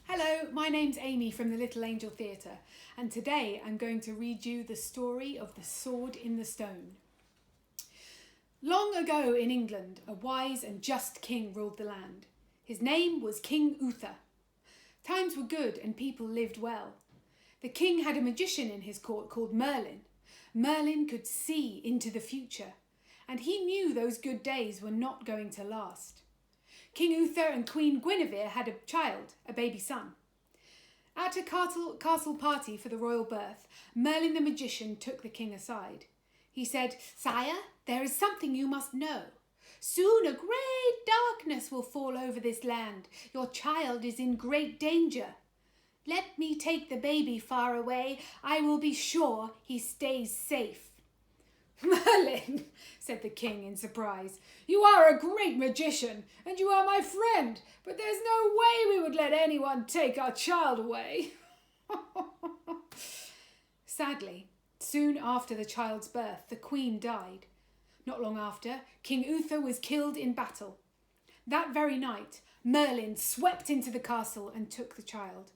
Hello, my name's Amy from the Little Angel Theatre, and today I'm going to read you the story of the sword in the stone. Long ago in England, a wise and just king ruled the land. His name was King Uther. Times were good and people lived well. The king had a magician in his court called Merlin. Merlin could see into the future, and he knew those good days were not going to last. King Uther and Queen Guinevere had a child, a baby son. At a castle party for the royal birth, Merlin the magician took the king aside. He said, "Sire, there is something you must know. Soon a great darkness will fall over this land. Your child is in great danger. Let me take the baby far away. I will be sure he stays safe." "Merlin," said the king in surprise, "you are a great magician and you are my friend, but there's no way we would let anyone take our child away." Sadly, soon after the child's birth, the queen died. Not long after, King Uther was killed in battle. That very night, Merlin swept into the castle and took the child.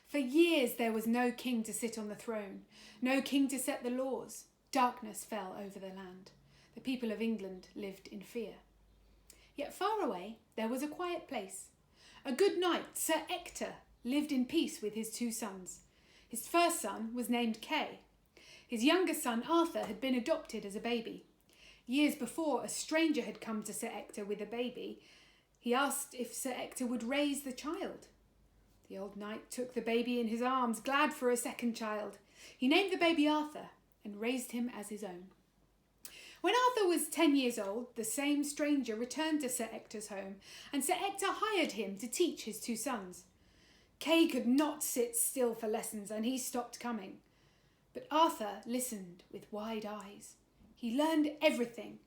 For years there was no king to sit on the throne, no king to set the laws. Darkness fell over the land. The people of England lived in fear. Yet far away there was a quiet place. A good knight, Sir Ector, lived in peace with his two sons. His first son was named Kay. His younger son Arthur had been adopted as a baby. Years before, a stranger had come to Sir Ector with a baby. He asked if Sir Ector would raise the child. The old knight took the baby in his arms, glad for a second child. He named the baby Arthur and raised him as his own. When Arthur was 10 years old, the same stranger returned to Sir Ector's home, and Sir Ector hired him to teach his two sons. Kay could not sit still for lessons, and he stopped coming. But Arthur listened with wide eyes. He learned everything.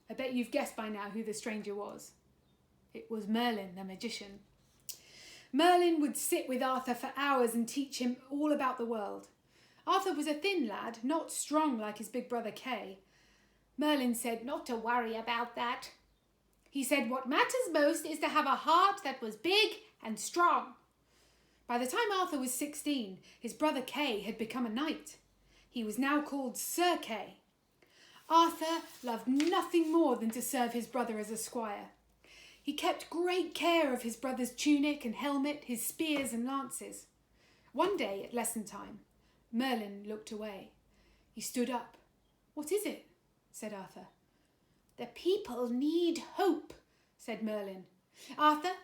I bet you've guessed by now who the stranger was. It was Merlin the magician. Merlin would sit with Arthur for hours and teach him all about the world. Arthur was a thin lad, not strong like his big brother Kay. Merlin said not to worry about that. He said what matters most is to have a heart that was big and strong. By the time Arthur was 16, his brother Kay had become a knight. He was now called Sir Kay. Arthur loved nothing more than to serve his brother as a squire. He kept great care of his brother's tunic and helmet, his spears and lances. One day at lesson time, Merlin looked away. He stood up. "What is it?" said Arthur. "The people need hope," said Merlin. "Arthur,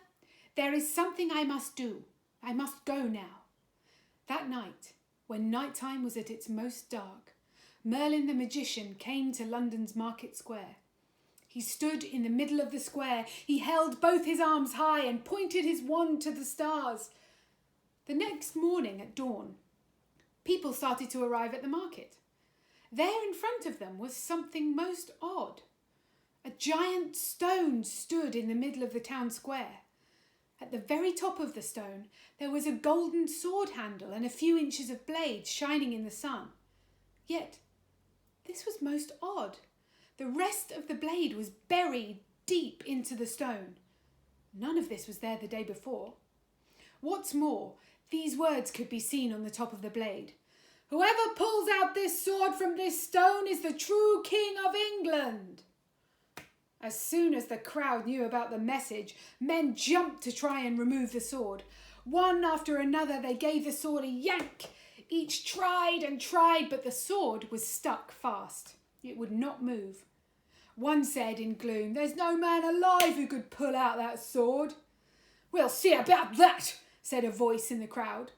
there is something I must do. I must go now." That night, when nighttime was at its most dark, Merlin the magician came to London's market square. He stood in the middle of the square. He held both his arms high and pointed his wand to the stars. The next morning at dawn, people started to arrive at the market. There in front of them was something most odd. A giant stone stood in the middle of the town square. At the very top of the stone, there was a golden sword handle and a few inches of blade shining in the sun. Yet, this was most odd. The rest of the blade was buried deep into the stone. None of this was there the day before. What's more, these words could be seen on the top of the blade. "Whoever pulls out this sword from this stone is the true King of England." As soon as the crowd knew about the message, men jumped to try and remove the sword. One after another, they gave the sword a yank. Each tried and tried, but the sword was stuck fast. It would not move. One said in gloom, "There's no man alive who could pull out that sword." "We'll see about that," said a voice in the crowd.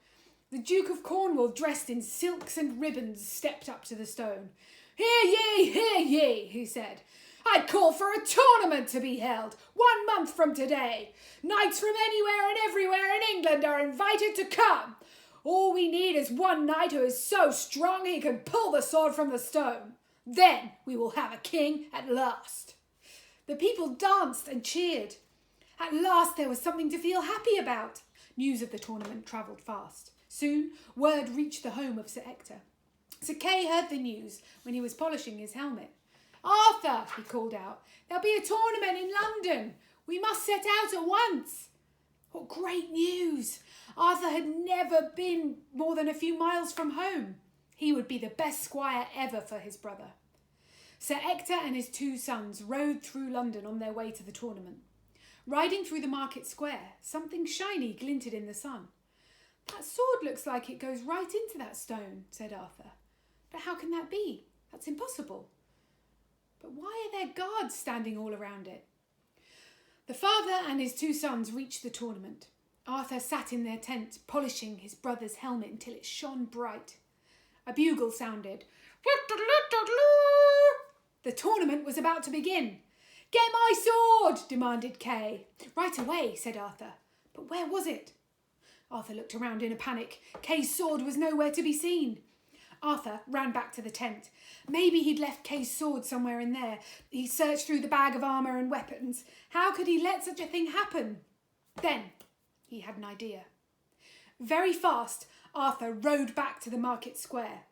The Duke of Cornwall, dressed in silks and ribbons, stepped up to the stone. Hear ye, he said. "I call for a tournament to be held 1 month from today. Knights from anywhere and everywhere in England are invited to come. All we need is one knight who is so strong he can pull the sword from the stone. Then we will have a king at last." The people danced and cheered. At last there was something to feel happy about. News of the tournament travelled fast. Soon word reached the home of Sir Ector. Sir Kay heard the news when he was polishing his helmet. "Arthur," he called out, "there'll be a tournament in London. We must set out at once." What great news! Arthur had never been more than a few miles from home. He would be the best squire ever for his brother. Sir Ector and his 2 sons rode through London on their way to the tournament. Riding through the market square, something shiny glinted in the sun. "That sword looks like it goes right into that stone," said Arthur. "But how can that be? That's impossible. But why are there guards standing all around it?" The father and his 2 sons reached the tournament. Arthur sat in their tent, polishing his brother's helmet until it shone bright. A bugle sounded. The tournament was about to begin. "Get my sword!" demanded Kay. "Right away," said Arthur. But where was it? Arthur looked around in a panic. Kay's sword was nowhere to be seen. Arthur ran back to the tent. Maybe he'd left Kay's sword somewhere in there. He searched through the bag of armour and weapons. How could he let such a thing happen? Then he had an idea. Very fast, Arthur rode back to the market square.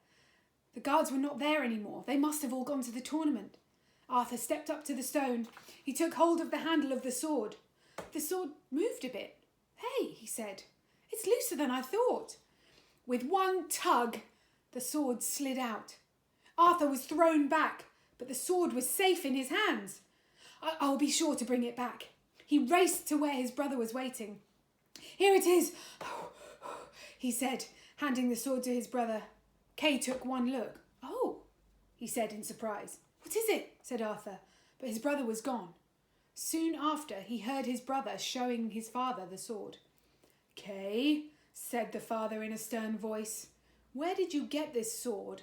The guards were not there anymore. They must have all gone to the tournament. Arthur stepped up to the stone. He took hold of the handle of the sword. The sword moved a bit. "Hey," he said, "it's looser than I thought." With one tug, the sword slid out. Arthur was thrown back, but the sword was safe in his hands. I'll be sure to bring it back." He raced to where his brother was waiting. "Here it is," he said, handing the sword to his brother. Kay took one look. "Oh," he said in surprise. "What is it?" said Arthur, but his brother was gone. Soon after, he heard his brother showing his father the sword. "Kay," said the father in a stern voice, "where did you get this sword?"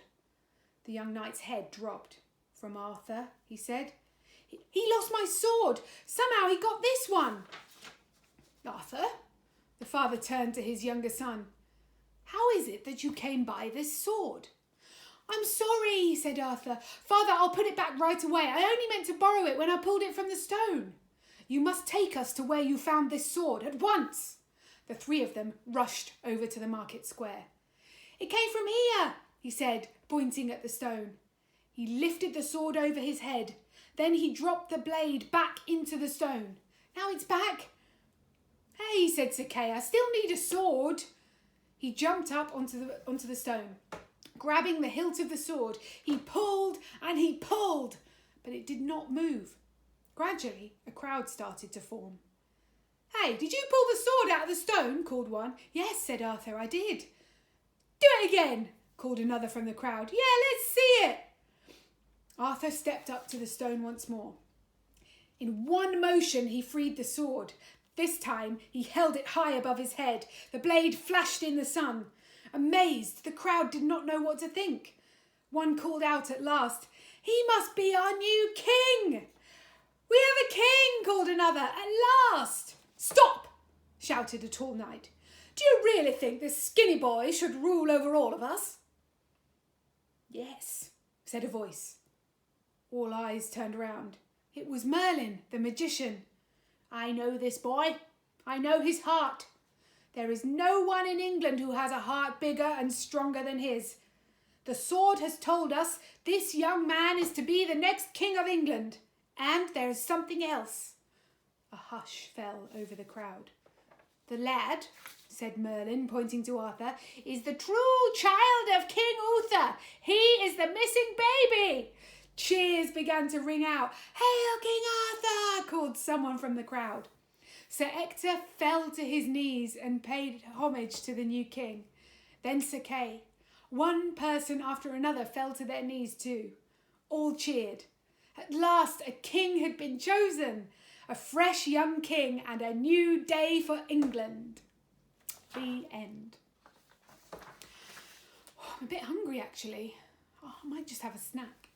The young knight's head dropped. "From Arthur," he said. He lost my sword. Somehow he got this one." "Arthur?" The father turned to his younger son. "How is it that you came by this sword?" "I'm sorry," said Arthur. "Father, I'll put it back right away. I only meant to borrow it when I pulled it from the stone." "You must take us to where you found this sword at once." The 3 of them rushed over to the market square. "It came from here," he said, pointing at the stone. He lifted the sword over his head. Then he dropped the blade back into the stone. "Now it's back." "Hey," said Sir Kay, "I still need a sword." He jumped up onto the stone. Grabbing the hilt of the sword, he pulled and he pulled, but it did not move. Gradually, a crowd started to form. "Hey, did you pull the sword out of the stone?" called one. "Yes," said Arthur, "I did." "Do it again," called another from the crowd. "Yeah, let's see it." Arthur stepped up to the stone once more. In one motion, he freed the sword. This time, he held it high above his head. The blade flashed in the sun. Amazed, the crowd did not know what to think. One called out at last, "He must be our new king." "We have a king," called another. "At last." "Stop," shouted a tall knight. "Do you really think this skinny boy should rule over all of us?" "Yes," said a voice. All eyes turned round. It was Merlin, the magician. "I know this boy. I know his heart. There is no one in England who has a heart bigger and stronger than his. The sword has told us this young man is to be the next king of England. And there is something else." A hush fell over the crowd. "The lad," said Merlin, pointing to Arthur, "is the true child of King Uther. He is the missing baby." Cheers began to ring out. "Hail King Arthur!" called someone from the crowd. Sir Ector fell to his knees and paid homage to the new king. Then Sir Kay. One person after another fell to their knees too. All cheered. At last a king had been chosen. A fresh young king and a new day for England. The end. Oh, I'm a bit hungry actually. I might just have a snack.